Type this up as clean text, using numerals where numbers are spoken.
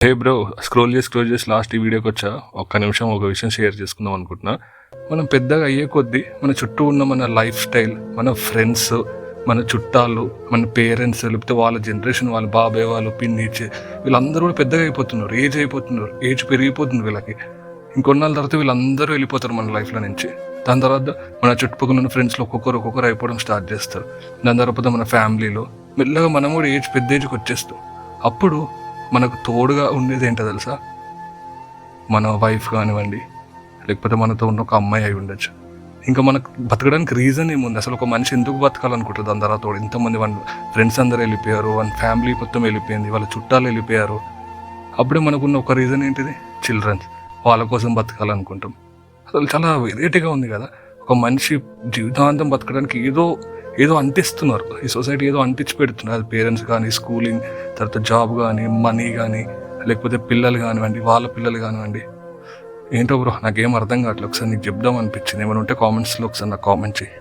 హే bro, scroll చేసి last ఈ వీడియోకి వచ్చా. ఒక్క నిమిషం ఒక విషయం షేర్ చేసుకుందాం అనుకుంటున్నా. మనం పెద్దగా అయ్యే కొద్దీ మన చుట్టూ ఉన్న మన లైఫ్ స్టైల్, మన ఫ్రెండ్స్, మన చుట్టాలు, మన పేరెంట్స్, లేకపోతే వాళ్ళ జనరేషన్, వాళ్ళ బాబాయ్ వాళ్ళు, పిన్ని, వీళ్ళందరూ కూడా పెద్దగా అయిపోతున్నారు, ఏజ్ పెరిగిపోతుంది వీళ్ళకి. ఇంకొన్నాళ్ళ తర్వాత వీళ్ళందరూ వెళ్ళిపోతారు మన లైఫ్లో నుంచి. దాని తర్వాత మన చుట్టుపక్కల ఉన్న ఫ్రెండ్స్లో ఒక్కొక్కరు అయిపోవడం స్టార్ట్ చేస్తారు. దాని తర్వాత మన ఫ్యామిలీలో మెల్లగా మనం కూడా పెద్ద ఏజ్కి వచ్చేస్తాం. అప్పుడు మనకు తోడుగా ఉండేది ఏంటో తెలుసా? మన వైఫ్ కానివ్వండి, లేకపోతే మనతో ఉన్న ఒక అమ్మాయి అయి ఉండొచ్చు. ఇంకా మనకు బతకడానికి రీజన్ ఏముంది? అసలు ఒక మనిషి ఎందుకు బతకాలనుకుంటుంది? దాని తర్వాత తోడు ఇంతమంది వాళ్ళ ఫ్రెండ్స్ అందరూ వెళ్ళిపోయారు, వాళ్ళ ఫ్యామిలీ మొత్తం వెళ్ళిపోయింది, వాళ్ళ చుట్టాలు వెళ్ళిపోయారు. అప్పుడే మనకున్న ఒక రీజన్ ఏంటిది? చిల్డ్రన్స్. వాళ్ళ కోసం బతకాలనుకుంటాం. అసలు చాలా వెరైటీగా ఉంది కదా. ఒక మనిషి జీవితాంతం బతకడానికి ఏదో అంటిస్తున్నారు, ఈ సొసైటీ ఏదో అంటించి పెడుతున్నారు. అది పేరెంట్స్ కానీ, స్కూలింగ్, తర్వాత జాబ్ కానీ, మనీ కానీ, లేకపోతే పిల్లలు కానివ్వండి, వాళ్ళ పిల్లలు కానివ్వండి. ఏంటో బ్రో, నాకేం అర్థం కావట్లేదు. ఒకసారి నీకు చెప్దాం అనిపించింది. ఏమైనా ఉంటే కామెంట్స్లో ఒకసారి నాకు కామెంట్ చేయి.